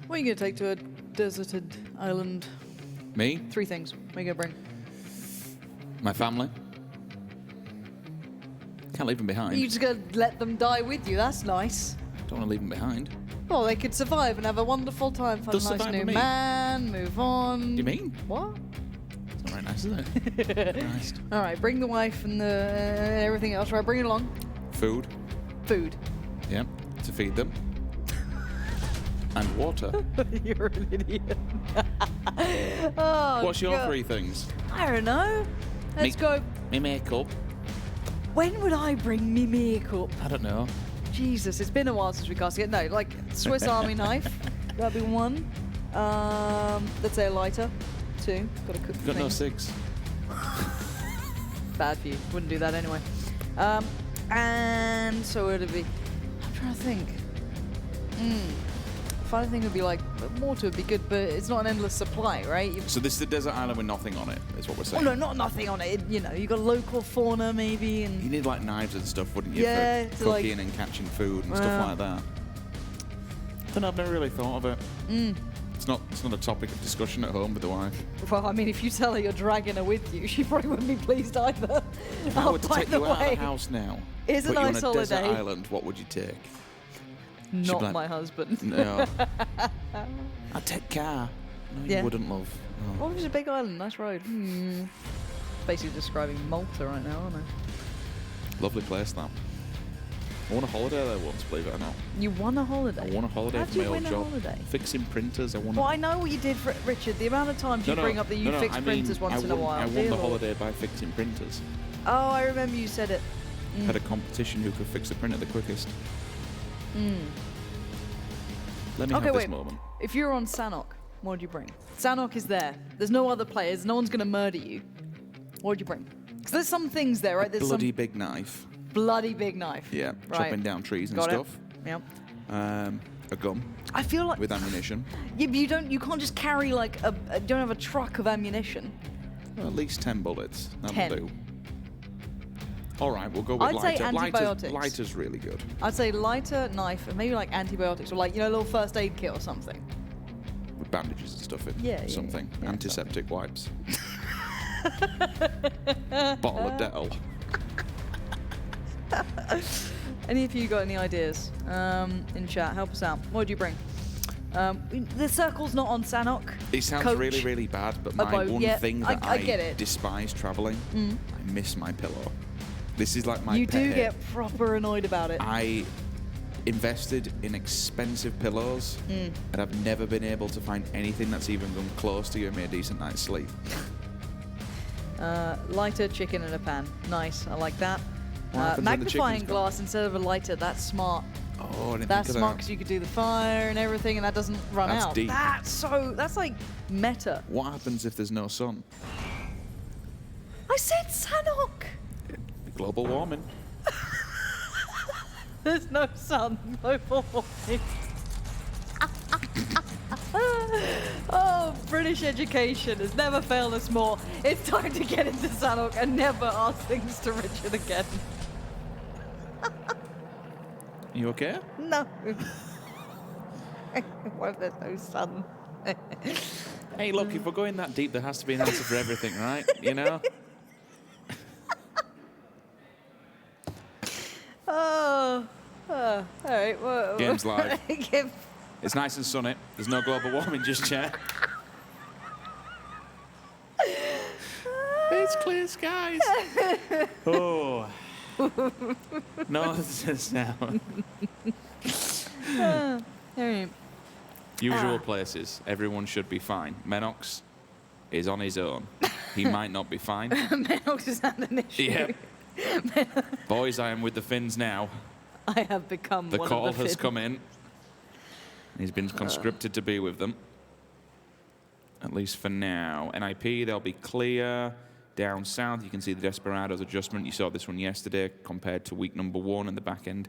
What are you going to take to a deserted island? Me? 3 things. What are you going to bring? My family. Can't leave them behind. You just going to let them die with you. That's nice. Don't want to leave them behind. Well, they could survive and have a wonderful time. Find a They'll nice survive new with me. man, move on. You mean? What? It's not very nice, is it? Nice. All right, bring the wife and the everything else. Right, bring it along. Food. Food. Yeah, to feed them. And water. You're an idiot. Oh, What's your God. 3 things? I don't know. Let's go. Me makeup. When would I bring me makeup? I don't know. Jesus, it's been a while since we cast it. No, like Swiss Army knife. That'd be 1. Let's say a lighter. 2. Got to cook Got no things. 6. Bad for you. Wouldn't do that anyway. And so what would it be? I'm trying to think. Final thing would be like water would be good, but it's not an endless supply, right? So this is the desert island with nothing on it, is what we're saying. Oh no, not nothing on it. You know, you got local fauna maybe, and You need like knives and stuff, wouldn't you? Yeah, For to, like- cooking and catching food and stuff like that. Then I've never really thought of it. It's not a topic of discussion at home with the wife. well, I mean, if you tell her you're dragging her with you, she probably wouldn't be pleased either. If I were to by take the you out of way, the house now, It's a put you nice on a desert holiday. island, what would you take? Not like- my husband. No. I'd take car. No, Yeah. you wouldn't, love. No. Oh, it's a big island, nice road. Basically describing Malta right now, aren't I? Lovely place, that. I won a holiday there once, believe it or not. You won a holiday. I won a holiday How'd for my you old win a job. holiday? Fixing printers, I won Well, I know what you did for Richard. The amount of times you bring up that you fix printers once in a while. I won Dear the Lord. holiday by fixing printers. Oh, I remember you said it. Had a competition who could fix the printer the quickest. Let me Okay, have this wait. moment. If you're on Sanhok, what would you bring? Sanhok is there. There's no other players. No one's going to murder you. What would you bring? Because there's some things there, right? There's Bloody some big knife. bloody big knife. Yeah, Right. chopping down trees and Got stuff. it. Yep. A gun I feel like with ammunition. yeah, but you can't just carry like you don't have a truck of ammunition. Well, at least 10 bullets. That'll 10. do. All right, we'll go with I'd say lighter. antibiotics. Lighter's really good. I'd say lighter, knife, and maybe like antibiotics or like, you know, a little first aid kit or something. With bandages and stuff in. Yeah, Something. yeah, Antiseptic wipes. Bottle of Dettol. Any of you got any ideas in chat? Help us out. What would you bring? The circle's not on Sanhok. It sounds Coach. really, really bad, but A my boat, one yeah, thing that I get it. despise traveling, I miss my pillow. This is like my You pet do hate. get proper annoyed about it. I invested in expensive pillows, and I've never been able to find anything that's even come close to giving me a decent night's sleep. Lighter, chicken in a pan. Nice, I like that. What happens when the Magnifying chicken's gone? glass instead of a lighter, that's smart. Oh, I didn't That's think of smart that. because you could do the fire and everything and that doesn't run That's out. deep. That's like meta. What happens if there's no sun? I said Sanhok! Global warming. There's no sun, global warming. Oh, British education has never failed us more. It's time to get into Sanhok and never ask things to Richard again. You okay? No. What if there's no sun? Hey, look, if we're going that deep, there has to be an answer for everything, right? You know? Oh, all right. Well, Game's live. Give- It's nice and sunny. There's no global warming just yet. It's clear skies. Oh. No, this is now. all right. Usual places. Everyone should be fine. Menox is on his own. He might not be fine. Menox is not an issue. Yep. Boys, I am with the Finns now. I have become The one call of the has Finns. come in. He's been conscripted to be with them. At least for now. NIP, they'll be clear. Down south, you can see the Desperado's adjustment. You saw this one yesterday compared to week number 1 and the back end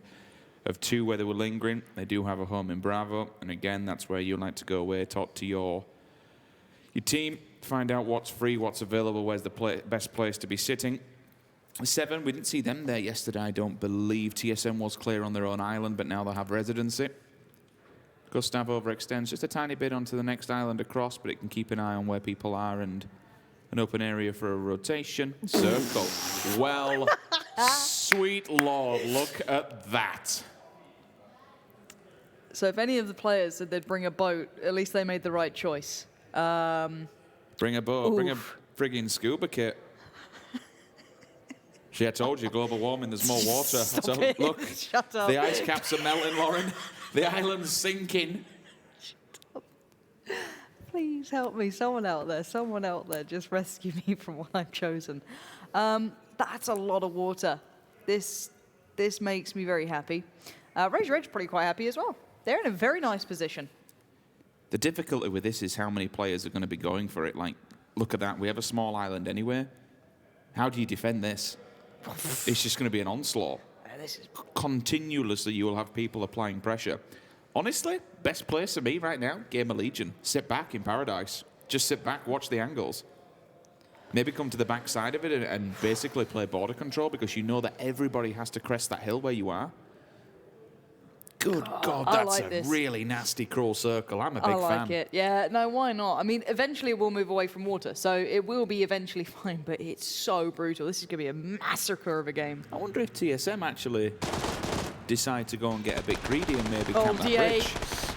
of 2 where they were lingering. They do have a home in Bravo. And again, that's where you like to go away, talk to your team, find out what's free, what's available, where's the best place to be sitting. 7, we didn't see them there yesterday, I don't believe. TSM was clear on their own island, but now they'll have residency. Gustav overextends just a tiny bit onto the next island across, but it can keep an eye on where people are and an open area for a rotation. Circle. Well, sweet Lord, look at that. So if any of the players said they'd bring a boat, at least they made the right choice. Bring a boat, bring a frigging scuba kit. See, I told you, global warming, there's more water. So, look, Shut up. the ice caps are melting, Lauren. The island's sinking. Please help me. Someone out there, just rescue me from what I've chosen. That's a lot of water. This makes me very happy. Razor Edge pretty quite happy as well. They're in a very nice position. The difficulty with this is how many players are going to be going for it. Like, look at that. We have a small island anyway. How do you defend this? It's just going to be an onslaught. This is Continuously, you will have people applying pressure. Honestly, best place for me right now, GamerLegion. Sit back in paradise. Just sit back, watch the angles. Maybe come to the back side of it and basically play border control because you know that everybody has to crest that hill where you are. Good God, that's a really nasty crawl circle. I'm a big fan. I like it. Yeah, no, why not? I mean, eventually it will move away from water, so it will be eventually fine, but it's so brutal. This is going to be a massacre of a game. I wonder if TSM actually decide to go and get a bit greedy and maybe camp that DA, bridge.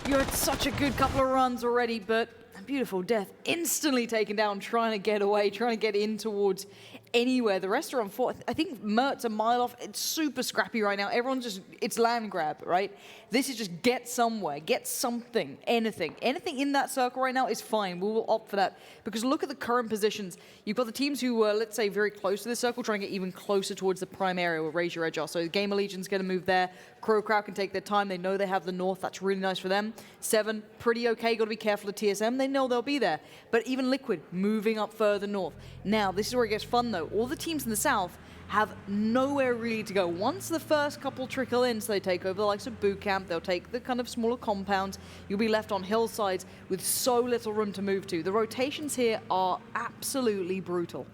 you're at such a good couple of runs already, but a beautiful death. Instantly taken down, trying to get away, trying to get in towards anywhere. The rest are on fourth. I think Mert's a mile off. It's super scrappy right now. Everyone's just, it's land grab, right? This is just get somewhere, get something, anything. Anything in that circle right now is fine. We will opt for that. Because look at the current positions. You've got the teams who were, let's say, very close to this circle, trying to get even closer towards the prime area where Razor Edge are. So GamerLegion's going to move there. CrowCrowd can take their time. They know they have the north. That's really nice for them. 7, pretty okay. Got to be careful of TSM. They know they'll be there. But even Liquid, moving up further north. Now, this is where it gets fun, though. All the teams in the south have nowhere really to go. Once the first couple trickle in, so they take over the likes of boot camp, they'll take the kind of smaller compounds, you'll be left on hillsides with so little room to move to. The rotations here are absolutely brutal.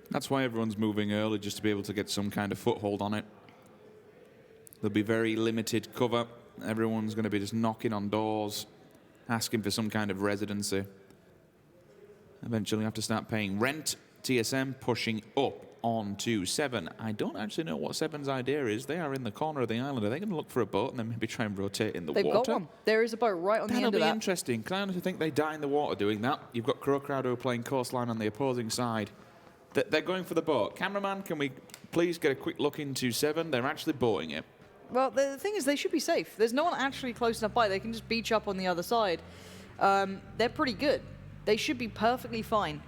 That's why everyone's moving early, just to be able to get some kind of foothold on it. There'll be very limited cover. Everyone's going to be just knocking on doors, asking for some kind of residency. Eventually have to start paying rent. TSM pushing up on to 7. I don't actually know what 7's idea is. They are in the corner of the island. Are they going to look for a boat and then maybe try and rotate in the water? They've got one. There is a boat right on the end of that. That'll be interesting, because I honestly think they die in the water doing that. You've got CrowCrowd who are playing coastline on the opposing side. They're going for the boat. Cameraman, can we please get a quick look into 7? They're actually boating it. Well, the thing is, they should be safe. There's no one actually close enough by. They can just beach up on the other side. They're pretty good. They should be perfectly fine.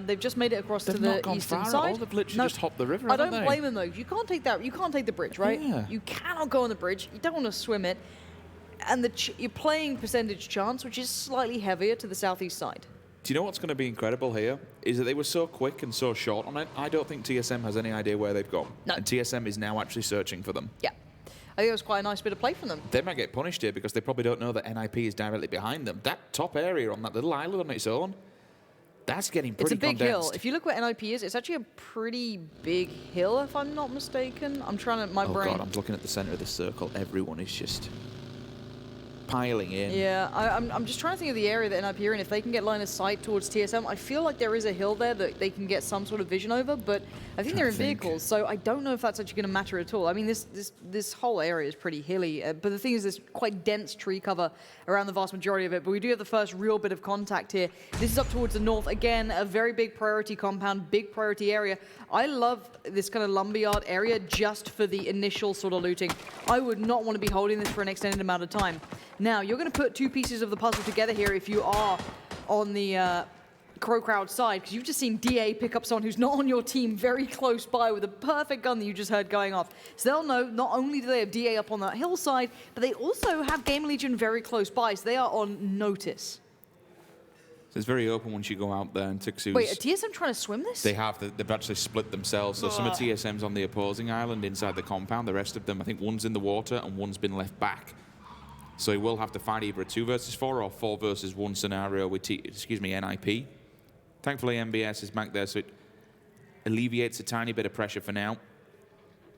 They've just made it across to the eastern side. They've literally just hopped the river. I don't blame them though. You can't take that. You can't take the bridge, right? Yeah. You cannot go on the bridge. You don't want to swim it, and you're playing percentage chance, which is slightly heavier to the southeast side. Do you know what's going to be incredible here? Is that they were so quick and so short on it. I don't think TSM has any idea where they've gone. No. And TSM is now actually searching for them. Yeah. I think it was quite a nice bit of play from them. They might get punished here because they probably don't know that NIP is directly behind them. That top area on that little island on its own, that's getting pretty condensed. It's a big hill. If you look where NIP is, it's actually a pretty big hill, if I'm not mistaken. I'm trying to, my brain. Oh God, I'm looking at the center of this circle. Everyone is just piling in. Yeah, I'm just trying to think of the area that NIP are in. If they can get line of sight towards TSM, I feel like there is a hill there that they can get some sort of vision over, but I think they're in vehicles, so I don't know if that's actually going to matter at all. I mean, this whole area is pretty hilly, but the thing is there's quite dense tree cover around the vast majority of it, but we do have the first real bit of contact here. This is up towards the north. Again, a very big priority compound, big priority area. I love this kind of lumberyard area just for the initial sort of looting. I would not want to be holding this for an extended amount of time. Now, you're going to put two pieces of the puzzle together here if you are on the CrowCrowd side, because you've just seen DA pick up someone who's not on your team very close by with a perfect gun that you just heard going off. So they'll know not only do they have DA up on that hillside, but they also have GamerLegion very close by, so they are on notice. So it's very open once you go out there, and Tiikzu's... Wait, are TSM trying to swim this? They have. They've actually split themselves. So some of TSM's on the opposing island inside the compound. The rest of them, I think one's in the water and one's been left back. So he will have to fight either a 2 versus 4 or 4 versus 1 scenario with NIP. Thankfully, MBS is back there, so it alleviates a tiny bit of pressure for now.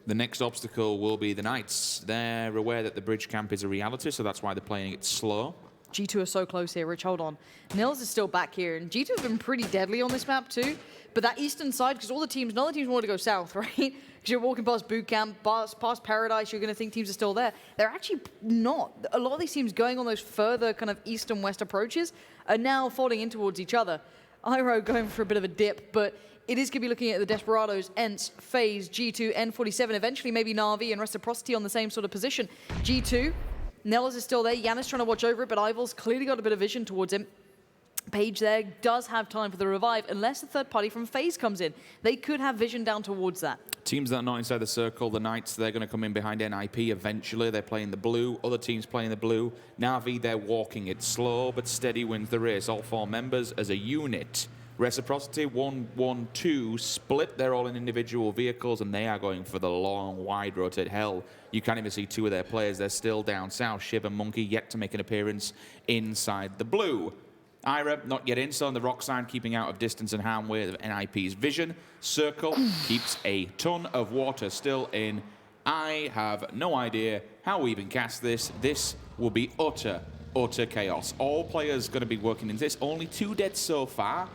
The next obstacle will be the Knights. They're aware that the bridge camp is a reality, so that's why they're playing it slow. G2 are so close here, Rich, hold on. NELLOZ is still back here, and G2 have been pretty deadly on this map too. But that eastern side, because none of the teams wanted to go south, right? Because you're walking past boot camp, past Paradise, you're going to think teams are still there. They're actually not. A lot of these teams going on those further kind of east and west approaches are now falling in towards each other. Iroh going for a bit of a dip, but it is going to be looking at the Desperados, ENCE, FaZe, G2, N47, eventually maybe Na'Vi and Reciprocity on the same sort of position. G2, NELLOZ is still there. Yannis trying to watch over it, but Ivol's clearly got a bit of vision towards him. Page there does have time for the revive, unless the third party from FaZe comes in. They could have vision down towards that. Teams that are not inside the circle, the Knights, they're going to come in behind NIP eventually. They're playing the blue. Other teams playing the blue. Na'Vi, they're walking it. Slow but steady wins the race. All 4 members as a unit. Reciprocity, 1-1-2, split. They're all in individual vehicles, and they are going for the long, wide road to hell. You can't even see 2 of their players. They're still down south. Shiv and Monkey yet to make an appearance inside the blue. Ira not yet in, so on the rock side, keeping out of distance and harm way of NIP's vision. Circle keeps a ton of water still in. I have no idea how we even cast this. This will be utter chaos. All players going to be working in this. Only 2 dead so far.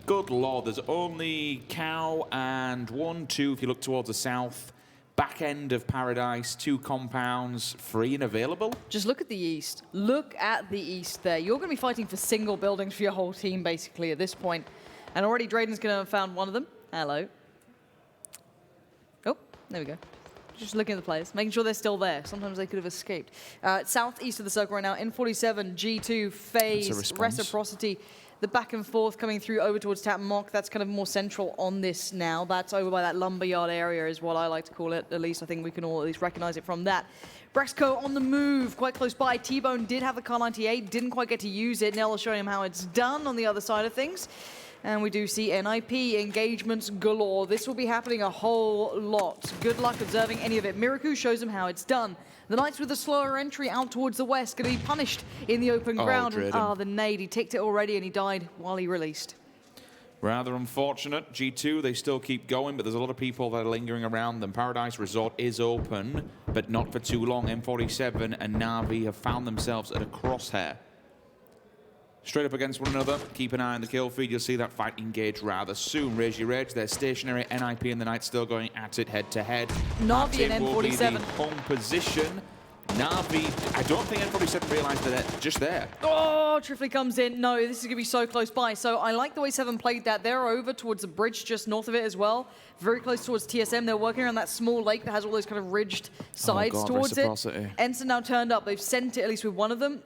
Good lord, there's only Cow and 1, 2 if you look towards the south. Back end of Paradise, 2 compounds, free and available. Just look at the east. Look at the east there. You're going to be fighting for single buildings for your whole team, basically, at this point. And already Drayden's going to have found one of them. Hello. Oh, there we go. Just looking at the players, making sure they're still there. Sometimes they could have escaped. Southeast of the circle right now, N47, G2, FaZe, Reciprocity. The back and forth coming through over towards Tapmock. That's kind of more central on this now. That's over by that lumberyard area is what I like to call it. At least I think we can all at least recognize it from that. Braexco on the move, quite close by. T-Bone did have the Car 98, didn't quite get to use it. NELLOZ showing him how it's done on the other side of things. And we do see NIP engagements galore. This will be happening a whole lot. Good luck observing any of it. Miraku shows him how it's done. The Knights with a slower entry out towards the west, going to be punished in the open ground. The nade, he ticked it already and he died while he released. Rather unfortunate. G2, they still keep going, but there's a lot of people that are lingering around them. Paradise Resort is open, but not for too long. M47 and Na'Vi have found themselves at a crosshair. Straight up against one another. Keep an eye on the kill feed. You'll see that fight engage rather soon. Raise your edge. They're stationary. NIP and the Knights still going at it head to head. Na'Vi and N47. Home position. Na'Vi, I don't think N47 realized that they're just there. Oh, TRYFFELI comes in. No, this is going to be so close by. So I like the way 7 played that. They're over towards the bridge just north of it as well. Very close towards TSM. They're working around that small lake that has all those kind of ridged sides towards it. ENCE now turned up. They've sent it at least with one of them.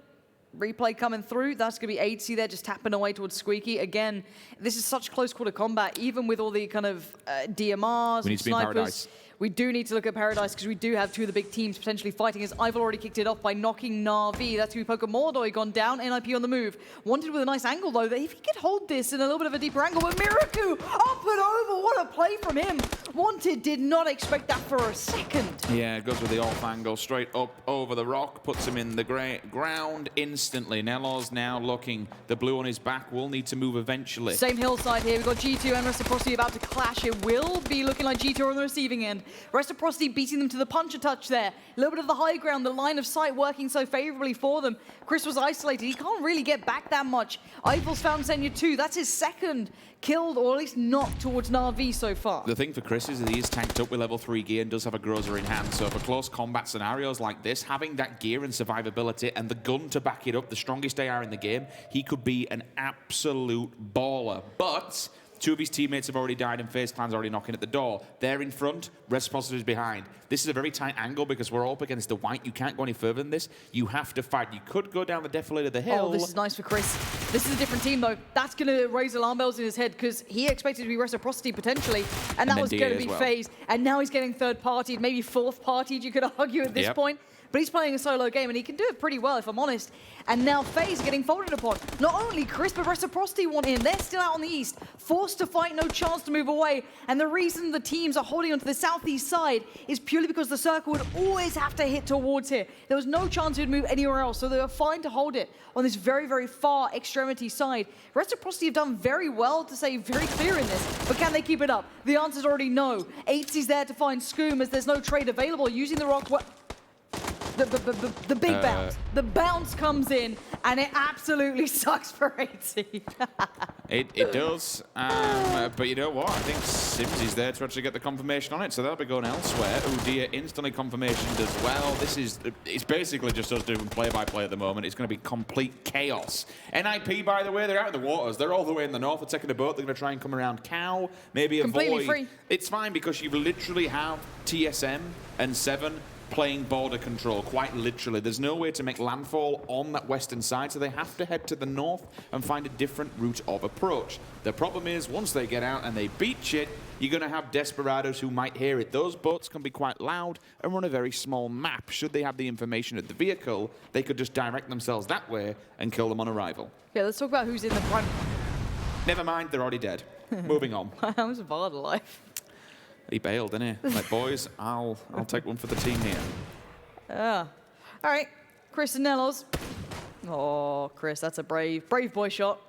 Replay coming through. That's going to be Aitzy there, just tapping away towards SKUIJKE. Again, this is such close quarter combat, even with all the kind of DMRs and snipers. We do need to look at Paradise because we do have 2 of the big teams potentially fighting, as I've already kicked it off by knocking Na'Vi. That's going to be Pokemordoi gone down. NIP on the move. Wanted with a nice angle, though, that if he could hold this in a little bit of a deeper angle. But Miraku up and over. What a play from him. Wanted did not expect that for a second. Yeah, goes with the off angle straight up over the rock. Puts him in the ground instantly. NELLOZ now looking. The blue on his back will need to move eventually. Same hillside here. We've got G2 and Reciprocity about to clash. It will be looking like G2 are on the receiving end. Reciprocity beating them to the puncher touch there. A little bit of the high ground, the line of sight working so favorably for them. Chris was isolated. He can't really get back that much. Ivol's found Senya 2. That's his second killed, or at least knocked towards Na'Vi so far. The thing for Chris is that he is tanked up with level 3 gear and does have a Groza in hand. So for close combat scenarios like this, having that gear and survivability and the gun to back it up, the strongest AR in the game, he could be an absolute baller. But 2 of his teammates have already died and FaZe Clan's already knocking at the door. They're in front, Reciprocity is behind. This is a very tight angle because we're all up against the white. You can't go any further than this. You have to fight. You could go down the defilade of the hill. Oh, this is nice for Chris. This is a different team, though. That's going to raise alarm bells in his head because he expected to be Reciprocity potentially, and that was going to be FaZe. And now he's getting third-partied, maybe fourth-partied, you could argue at this point. but he's playing a solo game, and he can do it pretty well, if I'm honest. And now FaZe getting folded upon. Not only CrzyZZ, but Reciprocity want in. They're still out on the east, forced to fight, no chance to move away. And the reason the teams are holding onto the southeast side is purely because the circle would always have to hit towards here. There was no chance it would move anywhere else, so they were fine to hold it on this very, very far extremity side. Reciprocity have done very well to say very clear in this, but can they keep it up? The answer's already no. Aitzy's there to find Scoom as there's no trade available, using the rock. The big bounce. The bounce comes in, and it absolutely sucks for Aitzy. It does, but you know what? I think SIMSY's there to actually get the confirmation on it, so that'll be going elsewhere. Oh dear, instantly confirmationed as well. It's basically just us doing play-by-play at the moment. It's going to be complete chaos. NIP, by the way, they're out of the waters. They're all the way in the north. They're taking a boat. They're going to try and come around Cow, maybe completely avoid. Free. It's fine because you literally have TSM and 7 playing border control, quite literally. There's no way to make landfall on that western side, so they have to head to the north and find a different route of approach. The problem is, once they get out and they beat shit, you're going to have Desperados who might hear it. Those boats can be quite loud and run a very small map. Should they have the information at the vehicle, they could just direct themselves that way and kill them on arrival. Okay, let's talk about who's in the front. Never mind, they're already dead. Moving on. How's Vard alive? He bailed, didn't he? Like, boys, I'll take one for the team here. All right, CrzyZZ and NELLOZ. Oh, CrzyZZ, that's a brave boy shot.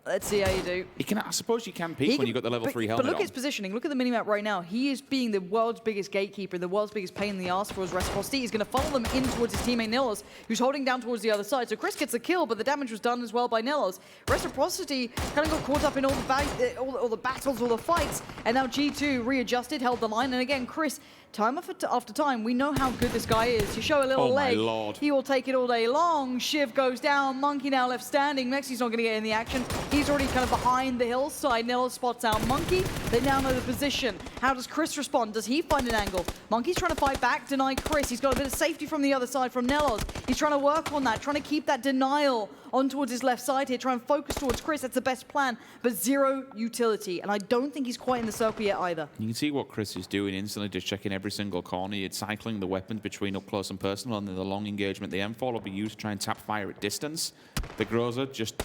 Let's see how you do. I suppose you can peek when you've got the level 3 helmet But look on. at his positioning. Look at the minimap right now. He is being the world's biggest gatekeeper, the world's biggest pain in the ass for his Reciprocity. He's going to funnel them in towards his teammate NELLOZ, who's holding down towards the other side. So CrzyZZ gets the kill, but the damage was done as well by NELLOZ. Reciprocity kind of got caught up in all the battles, all the fights, and now G2 readjusted, held the line, and again, CrzyZZ, time after time, we know how good this guy is. You show a little leg, my Lord. He will take it all day long. Shiv goes down, Monkey now left standing. mxey's not going to get in the action. He's already kind of behind the hillside. NELLOZ spots out Monkey. They now know the position. How does CrzyZZ respond? Does he find an angle? Monkey's trying to fight back, deny CrzyZZ. He's got a bit of safety from the other side from NELLOZ. He's trying to work on that, trying to keep that denial on towards his left side here, try and focus towards CrzyZZ. That's the best plan, but zero utility. And I don't think he's quite in the circle yet either. You can see what CrzyZZ is doing instantly, just checking every single corner. It's cycling the weapons between up close and personal, and then the long engagement. The M4 will be used to try and tap fire at distance. The Groza, just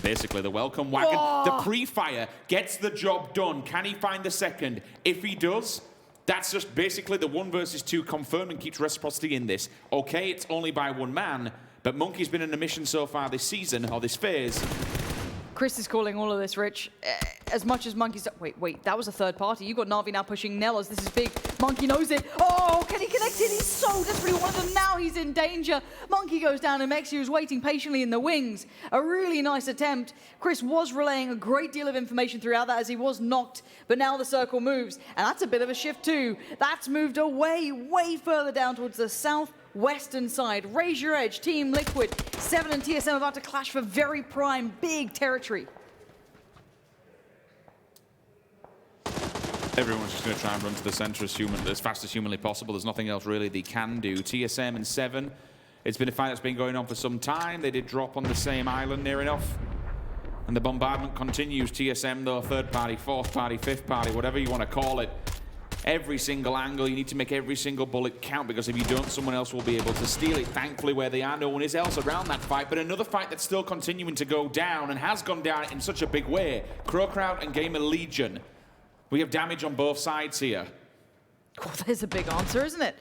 basically the welcome wagon. Oh. The pre-fire gets the job done. Can he find the second? If he does, that's just basically the 1 versus 2 confirmed and keeps Reciprocity in this. Okay, it's only by 1 man, but Monkey's been in a mission so far this season, or this phase. CrzyZZ is calling all of this, Rich. As much as Monkey's... Wait, that was a third party. You got Na'Vi now pushing NELLOZ. This is big. Monkey knows it. Oh, can he connect it? He's so desperately wanted them. Now he's in danger. Monkey goes down, and mxey was waiting patiently in the wings. A really nice attempt. CrzyZZ was relaying a great deal of information throughout that as he was knocked, but now the circle moves. And that's a bit of a shift too. That's moved away, way further down towards the southwestern side. Raise your edge, Team Liquid. 7 and TSM about to clash for very prime, big territory. Everyone's just going to try and run to the center as fast as humanly possible. There's nothing else really they can do. TSM and 7, it's been a fight that's been going on for some time. They did drop on the same island near enough. And the bombardment continues. TSM, though, third party, fourth party, fifth party, whatever you want to call it. Every single angle, you need to make every single bullet count, because if you don't, someone else will be able to steal it. Thankfully, where they are, no one is else around that fight. But another fight that's still continuing to go down, and has gone down in such a big way. CrowCrowd and GamerLegion. We have damage on both sides here. Oh, there's a big answer, isn't it?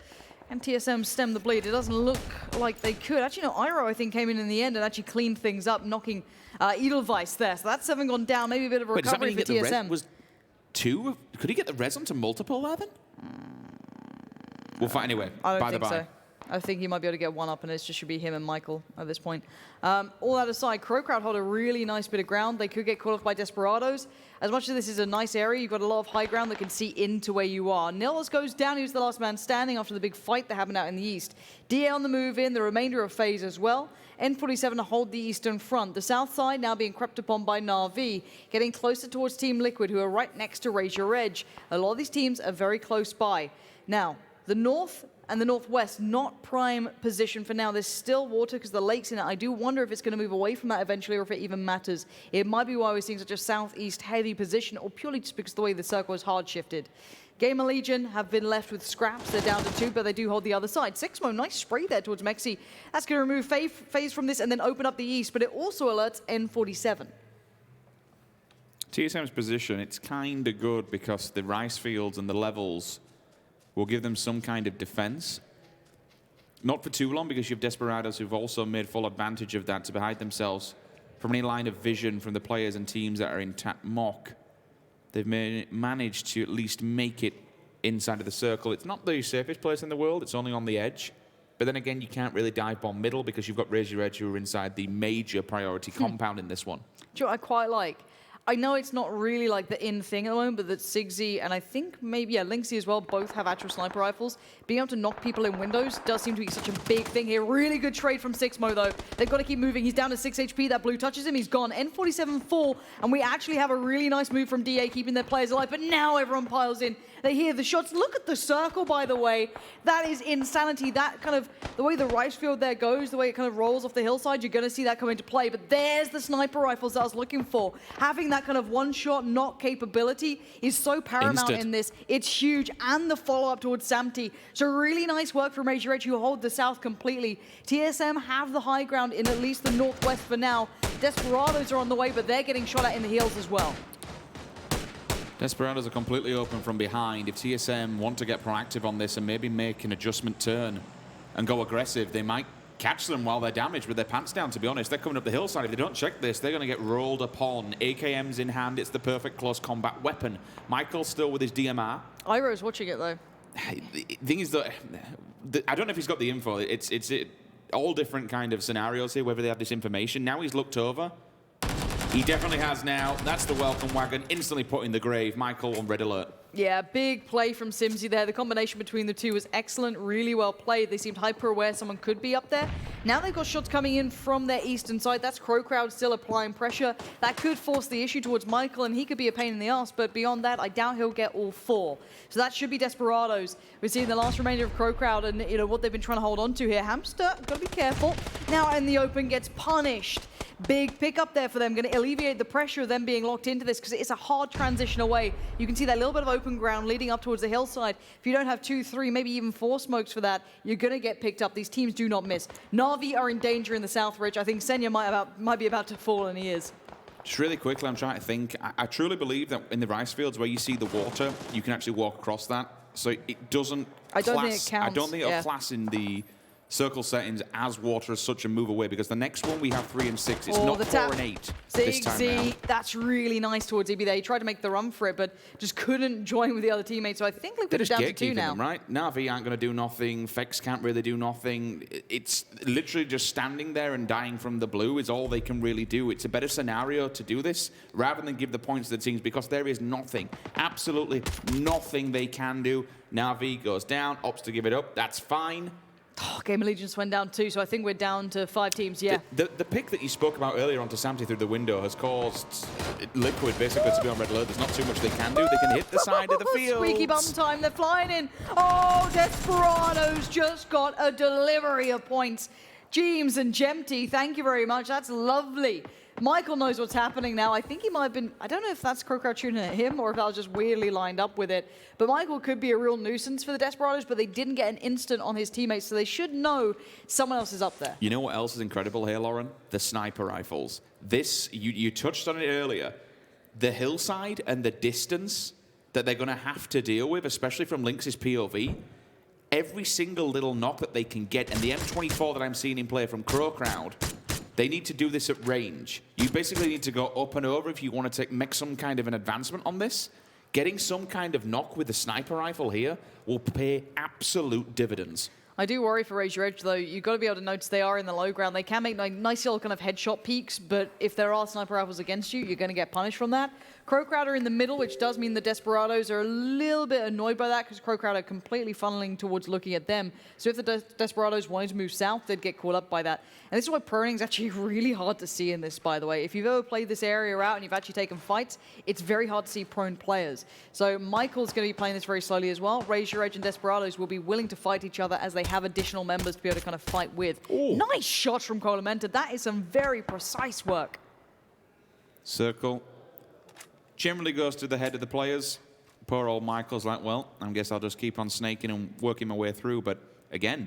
And TSM stemmed the bleed. It doesn't look like they could. Actually, no, Iroh, I think, came in the end and actually cleaned things up, knocking Edelweiss there. So that's 7 gone down. Maybe a bit of a recovery for TSM. Was 2? Could he get the res onto multiple there then? We'll fight anyway. I don't think so. I think he might be able to get 1 up, and it just should be him and Michael at this point. All that aside, CrowCrowd hold a really nice bit of ground. They could get caught off by Desperados. As much as this is a nice area, you've got a lot of high ground that can see into where you are. NELLOZ goes down. He was the last man standing after the big fight that happened out in the east. DA on the move in, the remainder of FaZe as well. N47 to hold the eastern front. The south side now being crept upon by Na'Vi, getting closer towards Team Liquid, who are right next to Raise Your Edge. A lot of these teams are very close by. Now, the north and the northwest, not prime position for now. There's still water because the lake's in it. I do wonder if it's going to move away from that eventually, or if it even matters. It might be why we're seeing such a southeast heavy position, or purely just because the way the circle is hard shifted. GamerLegion have been left with scraps. They're down to 2, but they do hold the other side. Sixmo, nice spray there towards mxey. That's going to remove FaZe from this and then open up the east, but it also alerts N47. TSM's position, it's kind of good because the rice fields and the levels will give them some kind of defense. Not for too long, because you have Desperados who've also made full advantage of that to hide themselves from any line of vision from the players and teams that are in mock. They've managed to at least make it inside of the circle. It's not the safest place in the world, it's only on the edge. But then again, you can't really dive bomb middle because you've got Razor Edge who are inside the major priority compound in this one. Do you know what I quite like? I know it's not really like the in thing at the moment, but that SIGZY and I think maybe, yeah, Lynxy as well, both have actual sniper rifles. Being able to knock people in windows does seem to be such a big thing here. Really good trade from Sixmo, though. They've got to keep moving. He's down to 6 HP. That blue touches him. He's gone. N47 4, and we actually have a really nice move from DA keeping their players alive, but now everyone piles in. They hear the shots. Look at the circle, by the way. That is insanity. That kind of, the way the rice field there goes, the way it kind of rolls off the hillside, you're going to see that come into play. But there's the sniper rifles that I was looking for. Having that kind of one-shot knock capability is so paramount in this. It's huge. And the follow-up towards Samty. So really nice work from Razor Edge, who hold the south completely. TSM have the high ground in at least the northwest for now. Desperados are on the way, but they're getting shot at in the heels as well. Desperados are completely open from behind. If TSM want to get proactive on this and maybe make an adjustment turn and go aggressive, they might catch them while they're damaged with their pants down, to be honest. They're coming up the hillside. If they don't check this, they're going to get rolled upon. AKM's in hand. It's the perfect close combat weapon. Michael still with his DMR. Iro's watching it, though. The thing is that I don't know if he's got the info. It's all different kind of scenarios here, whether they have this information. Now he's looked over. He definitely has now. That's the welcome wagon, instantly put in the grave. Michael on red alert. Yeah, big play from SIMSY there. The combination between the two was excellent, really well played. They seemed hyper-aware someone could be up there. Now they've got shots coming in from their eastern side. That's CrowCrowd still applying pressure. That could force the issue towards Michael, and he could be a pain in the ass, but beyond that, I doubt he'll get all 4. So that should be Desperados. We're seeing the last remainder of CrowCrowd and what they've been trying to hold on to here. Hamster, gotta be careful. Now in the open, gets punished. Big pick up there for them, going to alleviate the pressure of them being locked into this because it's a hard transition away. You can see that little bit of open ground leading up towards the hillside. If you don't have 2, 3, maybe even 4 smokes for that, you're going to get picked up. These teams do not miss. Na'Vi are in danger in the south ridge. I think Senya might be about to fall, and he is. Just really quickly, I'm trying to think. I truly believe that in the rice fields where you see the water, you can actually walk across that. So it doesn't I don't think it counts. I don't think it'll class in the circle settings as water as such a move away, because the next one we have 3 and 6. It's not 4 and 8 this time round. That's really nice towards EB there. He tried to make the run for it, but just couldn't join with the other teammates. So I think Liquid is down to 2 now. Them, right? Na'Vi aren't going to do nothing. Fex can't really do nothing. It's literally just standing there and dying from the blue is all they can really do. It's a better scenario to do this rather than give the points to the teams, because there is nothing, absolutely nothing they can do. Na'Vi goes down, opts to give it up. That's fine. Oh, GamerLegion went down 2, so I think we're down to 5 teams, yeah. The pick that you spoke about earlier onto Samty through the window has caused Liquid basically to be on red alert. There's not too much they can do. They can hit the side of the field. Squeaky bum time, they're flying in. Oh, Desperados just got a delivery of points. James and Gemty, thank you very much. That's lovely. Michael knows what's happening now. I think he might have been, I don't know if that's CrowCrowd shooting at him or if that was just weirdly lined up with it. But Michael could be a real nuisance for the Desperados, but they didn't get an instant on his teammates, so they should know someone else is up there. You know what else is incredible here, Lauren? The sniper rifles. This, you touched on it earlier. The hillside and the distance that they're going to have to deal with, especially from Lynx's POV. Every single little knock that they can get, and the M24 that I'm seeing in play from CrowCrowd, they need to do this at range. You basically need to go up and over if you want to make some kind of an advancement on this. Getting some kind of knock with the sniper rifle here will pay absolute dividends. I do worry for Razor Edge, though. You've got to be able to notice they are in the low ground. They can make nice little kind of headshot peaks, but if there are sniper rifles against you, you're going to get punished from that. CrowCrowd are in the middle, which does mean the Desperados are a little bit annoyed by that because CrowCrowd are completely funneling towards looking at them. So if the Desperados wanted to move south, they'd get caught up by that. And this is why proning is actually really hard to see in this, by the way. If you've ever played this area out and you've actually taken fights, it's very hard to see prone players. So Michael's going to be playing this very slowly as well. Razor Edge and Desperados will be willing to fight each other as they have additional members to be able to kind of fight with. Ooh. Nice shots from Colamenta. That is some very precise work. Circle generally goes to the head of the players. Poor old Michael's like, well, I guess I'll just keep on snaking and working my way through. But again,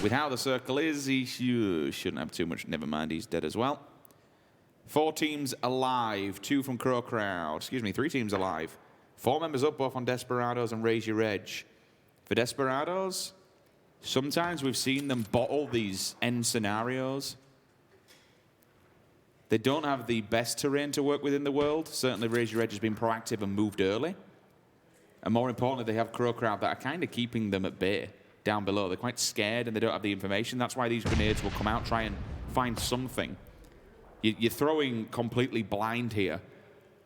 with how the circle is, he shouldn't have too much. Never mind, he's dead as well. 4 teams alive, 2 from CrowCrowd. Excuse me, 3 teams alive. 4 members up, both on Desperados and Raise Your Edge. For Desperados, sometimes we've seen them bottle these end scenarios. They don't have the best terrain to work with in the world. Certainly, Raise Your Edge has been proactive and moved early. And more importantly, they have CrowCrowd that are kind of keeping them at bay down below. They're quite scared and they don't have the information. That's why these grenades will come out, try and find something. You're throwing completely blind here.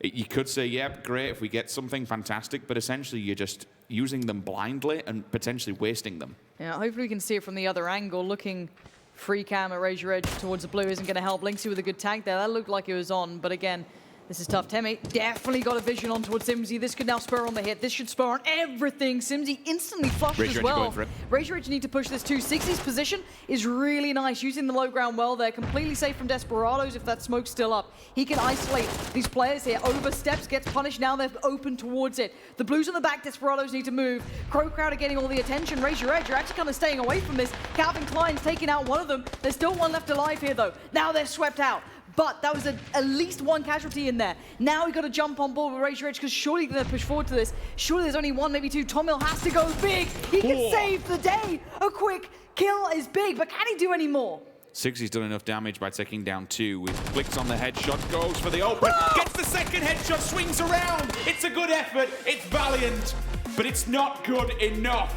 You could say, yep, great, if we get something fantastic, but essentially you're just using them blindly and potentially wasting them. Yeah, hopefully we can see it from the other angle. Looking free cam at Raise Your Edge towards the blue isn't going to help. Lynxy with a good tag there. That looked like it was on, but again, this is tough. Temi definitely got a vision on towards SIMSY. This could now spur on the hit. This should spur on everything. SIMSY instantly flushed as well. Raise Your Edge need to push this too. 60's position is really nice, using the low ground well there. Completely safe from Desperados if that smoke's still up. He can isolate these players here. Oversteps, gets punished. Now they're open towards it. The blues on the back, Desperados need to move. CrowCrowd are getting all the attention. Raise Your Edge, you're actually kind of staying away from this. Calvin Klein's taking out one of them. There's still one left alive here though. Now they're swept out. But that was at least 1 casualty in there. Now we got to jump on board with Raise Your Edge because surely they're going to push forward to this. Surely there's only 1, maybe 2. TomiL has to go big. He can save the day. A quick kill is big, but can he do any more? 60's done enough damage by taking down 2. He clicks on the headshot, goes for the open, gets the second headshot, swings around. It's a good effort. It's valiant, but it's not good enough.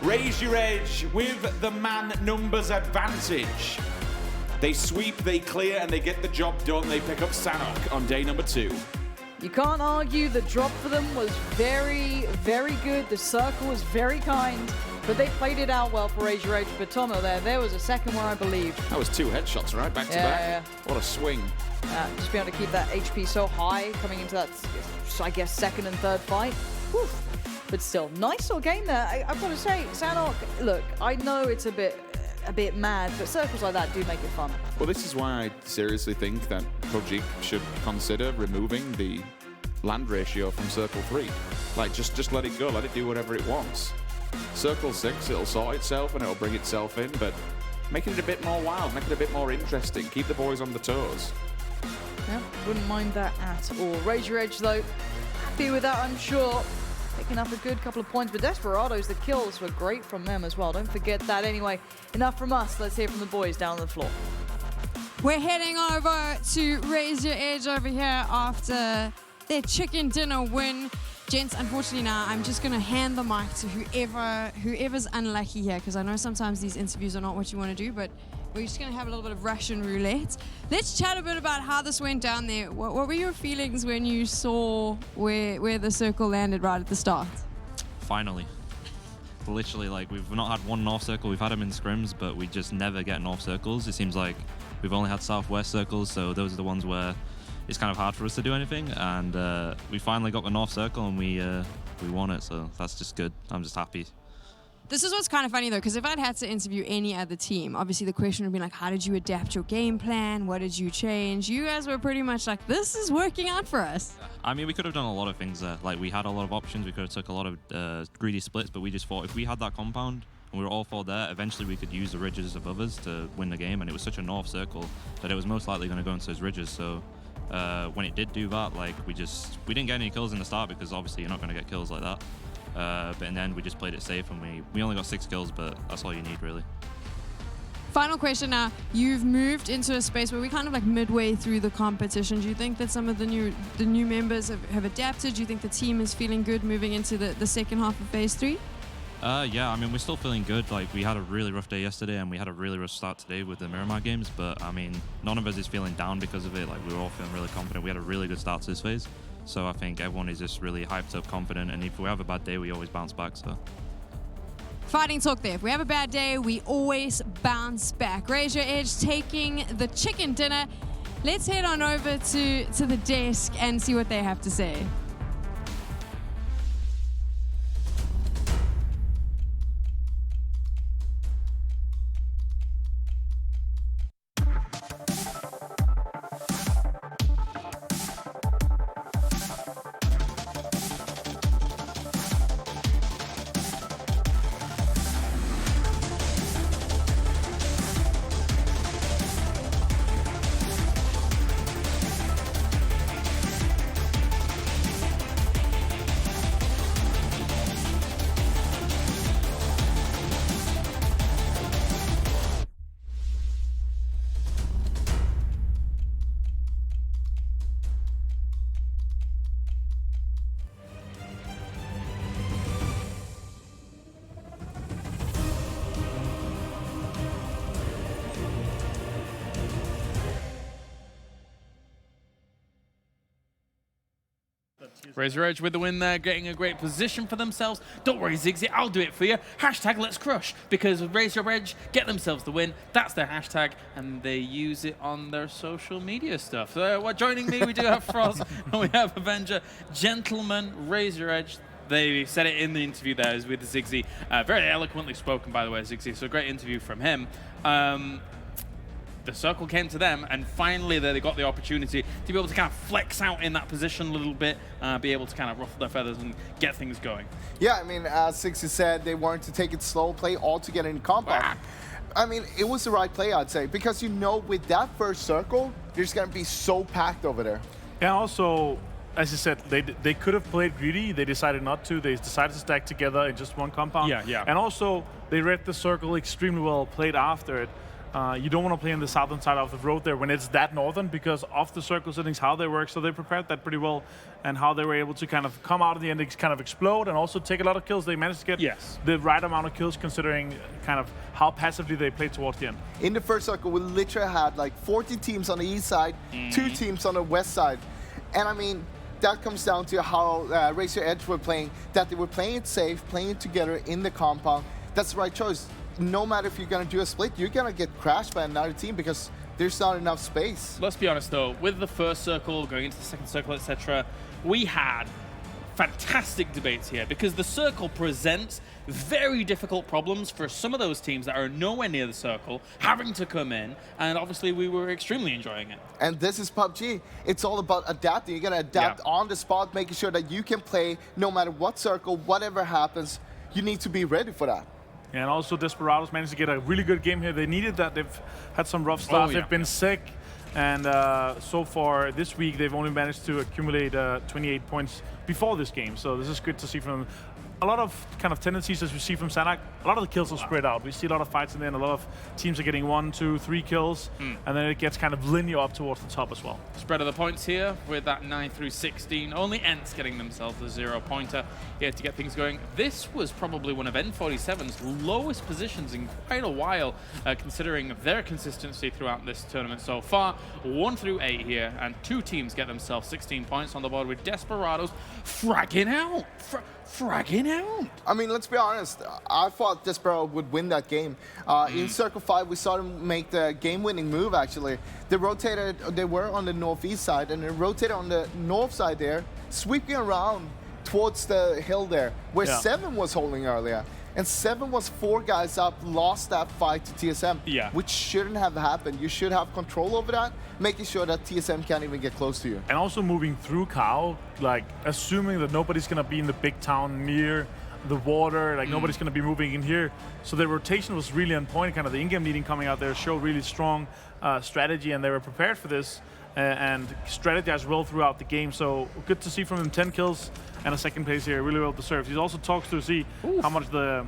Raise Your Edge with the man numbers advantage. They sweep, they clear, and they get the job done. They pick up Sanhok on day number 2. You can't argue the drop for them was very, very good. The circle was very kind, but they played it out well for Raise Your Edge. But TomiL there was a second one, I believe. That was 2 headshots, right? Back to back. Yeah. What a swing. Just be able to keep that HP so high coming into that, I guess, second and third fight. Whew. But still, nice little game there. I've got to say, Sanhok, look, I know it's a bit mad, but circles like that do make it fun. Well, this is why I seriously think that PUBG should consider removing the land ratio from Circle 3. Like, just let it go, let it do whatever it wants. Circle 6, it'll sort itself and it'll bring itself in, but making it a bit more wild, make it a bit more interesting, keep the boys on the toes. Yeah, wouldn't mind that at all. Raise Your Edge, though, happy with that, I'm sure. Picking up a good couple of points, but Desperados, the kills were great from them as well. Don't forget that. Anyway, enough from us. Let's hear from the boys down on the floor. We're heading over to Raise Your Edge over here after their chicken dinner win. Gents, unfortunately now, I'm just going to hand the mic to whoever's unlucky here, because I know sometimes these interviews are not what you want to do, but we're just going to have a little bit of Russian roulette. Let's chat a bit about how this went down there. What were your feelings when you saw where the circle landed right at the start? Finally. Literally, like, we've not had one north circle. We've had them in scrims, but we just never get north circles. It seems like we've only had southwest circles, so those are the ones where it's kind of hard for us to do anything. And we finally got the north circle, and we won it, so that's just good. I'm just happy. This is what's kind of funny, though, because if I'd had to interview any other team, obviously the question would be like, how did you adapt your game plan? What did you change? You guys were pretty much like, this is working out for us. I mean, we could have done a lot of things there. Like, we had a lot of options. We could have took a lot of greedy splits, but we just thought if we had that compound and we were all 4 there, eventually we could use the ridges above us to win the game. And it was such a north circle that it was most likely going to go into those ridges. So when it did do that, like, we didn't get any kills in the start because obviously you're not going to get kills like that. But in the end, we just played it safe, and we only got 6 kills, but that's all you need, really. Final question now. You've moved into a space where we're kind of like midway through the competition. Do you think that some of the new members have adapted? Do you think the team is feeling good moving into the second half of Phase 3? Yeah, I mean, we're still feeling good. Like, we had a really rough day yesterday, and we had a really rough start today with the Miramar games, but I mean, none of us is feeling down because of it. Like, we were all feeling really confident. We had a really good start to this phase. So I think everyone is just really hyped up, confident, and if we have a bad day, we always bounce back. So, fighting talk there. If we have a bad day, we always bounce back. Raise Your Edge taking the chicken dinner. Let's head on over to the desk and see what they have to say. Razor Edge with the win there, getting a great position for themselves. Don't worry, Zigzy, I'll do it for you. Hashtag Let's Crush, because Razor Edge get themselves the win. That's their hashtag, and they use it on their social media stuff. So, joining me, we do have Frost, and we have Avenger. Gentlemen, Razor Edge. They said it in the interview there with Zigzy. Very eloquently spoken, by the way, Zigzy. So, a great interview from him. The circle came to them, and finally they got the opportunity to be able to kind of flex out in that position a little bit, be able to kind of ruffle their feathers and get things going. Yeah, I mean, as Sixy said, they wanted to take it slow, play all together in compound. I mean, it was the right play, I'd say, because you know with that first circle, there's going to be so packed over there. Yeah, also, as you said, they could have played greedy. They decided not to. They decided to stack together in just one compound. Yeah. And also, they read the circle extremely well, played after it. You don't want to play on the southern side of the road there when it's that northern because of the circle settings, how they work. So they prepared that pretty well and how they were able to kind of come out at the end, kind of explode and also take a lot of kills. They managed to get the right amount of kills considering kind of how passively they played towards the end. In the first circle, we literally had like 40 teams on the east side, 2 teams on the west side. And I mean, that comes down to how Razor Edge were playing, that they were playing it safe, playing it together in the compound. That's the right choice. No matter if you're going to do a split, you're going to get crashed by another team because there's not enough space. Let's be honest though, with the first circle, going into the second circle, etc., we had fantastic debates here because the circle presents very difficult problems for some of those teams that are nowhere near the circle, having to come in, and obviously we were extremely enjoying it. And this is PUBG. It's all about adapting. You're going to adapt on the spot, making sure that you can play no matter what circle, whatever happens, you need to be ready for that. And also Desperados managed to get a really good game here. They needed that. They've had some rough starts. They've been sick. And so far this week, they've only managed to accumulate 28 points before this game. So this is good to see from them. A lot of kind of tendencies as we see from Sanhok, a lot of the kills are spread out. We see a lot of fights in there, and a lot of teams are getting 1, 2, 3 kills, and then it gets kind of linear up towards the top as well. Spread of the points here with that 9 through 16. Only ENCE getting themselves a 0-pointer here to get things going. This was probably one of N47's lowest positions in quite a while, considering their consistency throughout this tournament so far. 1 through 8 here, and 2 teams get themselves 16 points on the board with Desperados fragging out. Fragging out. I mean, let's be honest. I thought Desperado would win that game. In Circle 5, we saw them make the game-winning move, actually. They rotated, they were on the northeast side, and they rotated on the north side there, sweeping around towards the hill there, where 7 was holding earlier. And 7 was 4 guys up, lost that fight to TSM, which shouldn't have happened. You should have control over that, making sure that TSM can't even get close to you. And also moving through Cow, like assuming that nobody's going to be in the big town near the water, like nobody's going to be moving in here. So the rotation was really on point. Kind of the in-game leading coming out there showed really strong strategy, and they were prepared for this and strategized well throughout the game. So good to see from him 10 kills and a second place here, really well deserved. He also talks to see how much the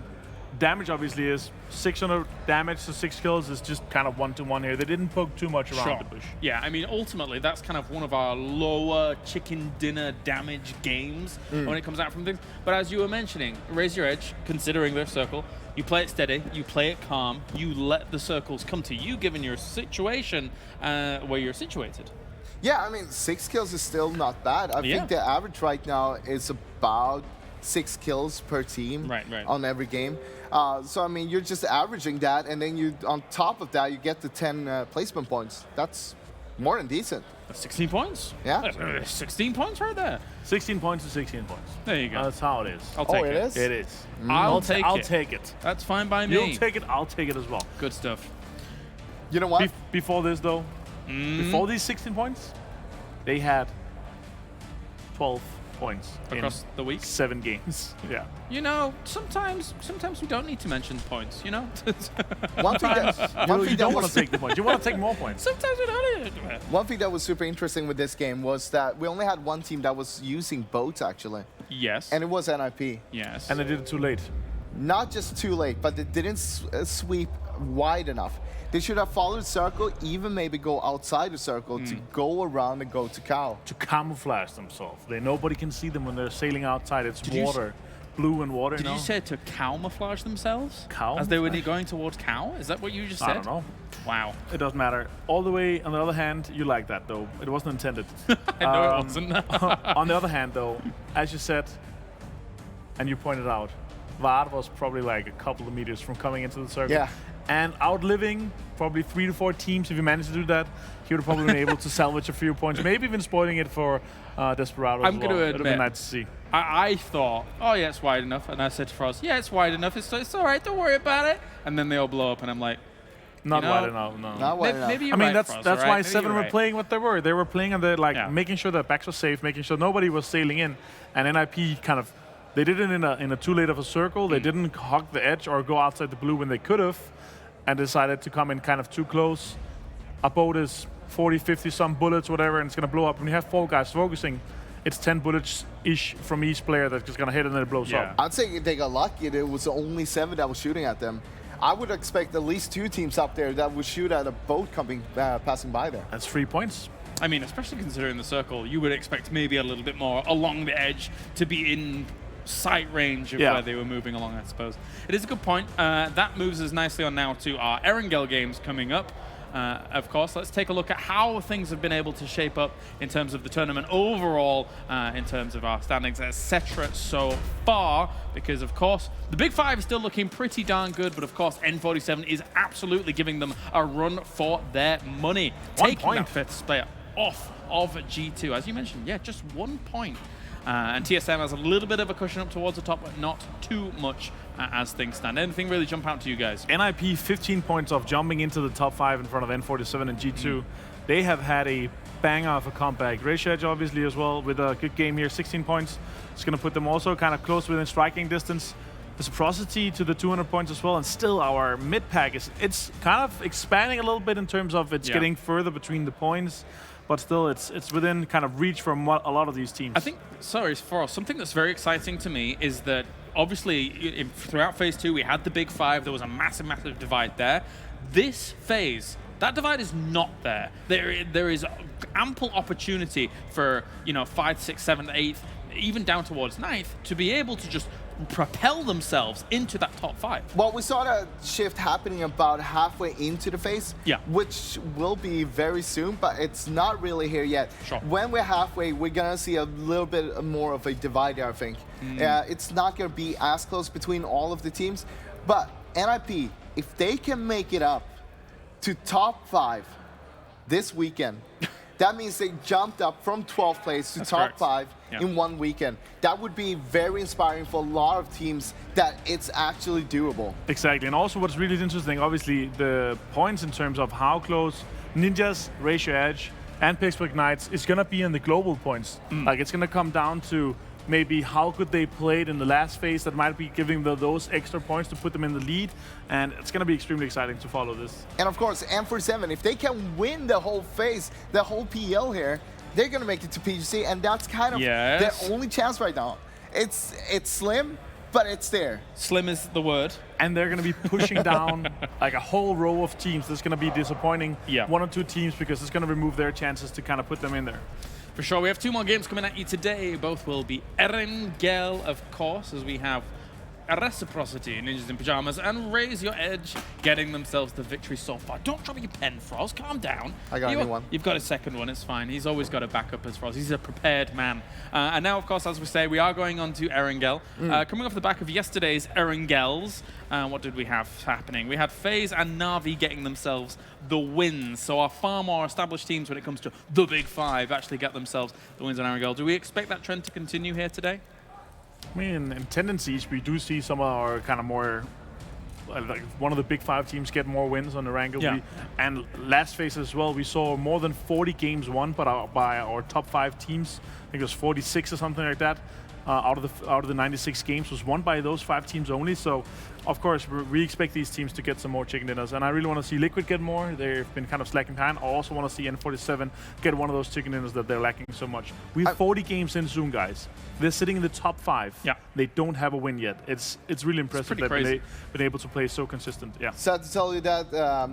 damage obviously is. 600 damage to 6 kills is just kind of 1-to-1 here. They didn't poke too much around the bush. Yeah, I mean, ultimately, that's kind of one of our lower chicken dinner damage games when it comes out from things. But as you were mentioning, Razor Edge, considering their circle, you play it steady, you play it calm, you let the circles come to you given your situation where you're situated. Yeah, I mean, 6 kills is still not bad. I think the average right now is about 6 kills per team on every game. So, I mean, you're just averaging that, and then you, on top of that, you get the 10 placement points. That's more than decent. That's 16 points? Yeah. 16 points right there. 16 points to 16 points. There you go. That's how it is. I'll take it. it. Is? It is. I'll take it. That's fine by me. You'll take it, I'll take it as well. Good stuff. You know what? Before this, though, before these 16 points, they had 12 points across the week, 7 games. Yeah. You know, sometimes we don't need to mention points. You know. One thing you don't want to take the points. You want to take more points. Sometimes we don't need to. One thing that was super interesting with this game was that we only had one team that was using boats actually. Yes. And it was NIP. Yes. And they did it too late. Not just too late, but they didn't sweep wide enough. They should have followed the circle, even maybe go outside the circle to go around and go to Cow. To camouflage themselves. Nobody can see them when they're sailing outside. It's water. Blue and water, Did you say to camouflage themselves? Cow? As they were going towards Cow? Is that what you just said? I don't know. Wow. It doesn't matter. All the way, on the other hand, you like that, though. It wasn't intended. I know it wasn't. On the other hand, though, as you said, and you pointed out, Vard was probably like a couple of meters from coming into the circle. Yeah. And outliving probably 3 to 4 teams, if you managed to do that, he would have probably been able to salvage a few points, maybe even spoiling it for DESPERADO. I'm going to admit, it would have been nice to see. I thought, oh yeah, it's wide enough. And I said to Frost, yeah, it's wide enough. It's all right, don't worry about it. And then they all blow up, and I'm like, Not wide enough, no. Not wide enough. Maybe you're I mean, right, that's Frost, why right? 7 were playing what they were. They were playing and they're like making sure that backs were safe, making sure nobody was sailing in. And NIP kind of, they did it in a too late of a circle. They didn't hug the edge or go outside the blue when they could have, and decided to come in kind of too close. A boat is 40, 50 some bullets, whatever, and it's going to blow up. When you have 4 guys focusing, it's 10 bullets-ish from each player that's just going to hit and then it blows up. I'd say they got lucky. It was only 7 that was shooting at them. I would expect at least 2 teams up there that would shoot at a boat coming, passing by there. That's 3 points. I mean, especially considering the circle, you would expect maybe a little bit more along the edge to be in sight range of where they were moving along, I suppose. It is a good point. That moves us nicely on now to our Erangel games coming up. Of course, let's take a look at how things have been able to shape up in terms of the tournament overall, in terms of our standings, etc. so far, because of course, the Big 5 is still looking pretty darn good, but of course, N47 is absolutely giving them a run for their money. Taking that 5th spot off of G2. As you mentioned, yeah, just 1 point. And TSM has a little bit of a cushion up towards the top, but not too much as things stand. Anything really jump out to you guys? NIP 15 points off jumping into the top 5 in front of N47 and G2. They have had a banger of a comeback. Edge obviously as well with a good game here, 16 points. It's going to put them also kind of close within striking distance. Reciprocity to the 200 points as well, and still our mid pack it's kind of expanding a little bit in terms of it's getting further between the points. But still, it's within kind of reach from a lot of these teams. I think, sorry, for something that's very exciting to me is that obviously throughout Phase 2 we had the Big 5. There was a massive, massive divide there. This phase, that divide is not there. There is ample opportunity for 5th, 6th, 7th, 8th, even down towards 9th to be able to just propel themselves into that top 5. Well, we saw that shift happening about halfway into the phase, which will be very soon, but it's not really here yet. Sure. When we're halfway, we're going to see a little bit more of a divide there, I think. It's not going to be as close between all of the teams, but NIP, if they can make it up to top 5 this weekend, that means they jumped up from 12th place to top 5 in 1 weekend. That would be very inspiring for a lot of teams that it's actually doable. Exactly, and also what's really interesting, obviously, the points in terms of how close Ninjas, Ratio Edge, and Pittsburgh Knights is going to be in the global points. Like, it's going to come down to maybe how good they played in the last phase that might be giving those extra points to put them in the lead, and it's going to be extremely exciting to follow this. And of course, N47, if they can win the whole phase, the whole PEL here, they're going to make it to PGC, and that's kind of their only chance right now. It's slim, but it's there. Slim is the word. And they're going to be pushing down like a whole row of teams. That's going to be disappointing. 1 or 2 teams, because it's going to remove their chances to kind of put them in there. For sure, we have 2 more games coming at you today. Both will be Erangel, of course, as we have Reciprocity, Ninjas in Pajamas, and Raise Your Edge getting themselves the victory so far. Don't drop your pen, Froz. Calm down. I got a new one. You've got a second one. It's fine. He's always got a backup as Froz. He's a prepared man. And now, of course, as we say, we are going on to Erangel. Coming off the back of yesterday's Erangels, what did we have happening? We had FaZe and Na'Vi getting themselves the wins. So our far more established teams when it comes to the Big 5 actually get themselves the wins on Erangel. Do we expect that trend to continue here today? I mean, in tendencies, we do see some of our kind of more, like one of the Big 5 teams get more wins on Erangel. And last phase as well, we saw more than 40 games won by our top 5 teams. I think it was 46 or something like that. Out of the 96 games was won by those 5 teams only. So, of course, we expect these teams to get some more chicken dinners. And I really want to see Liquid get more. They've been kind of slacking behind. I also want to see N47 get one of those chicken dinners that they're lacking so much. We have 40 games in soon, guys. They're sitting in the top 5. They don't have a win yet. It's really impressive that they've been able to play so consistent. Sad to tell you that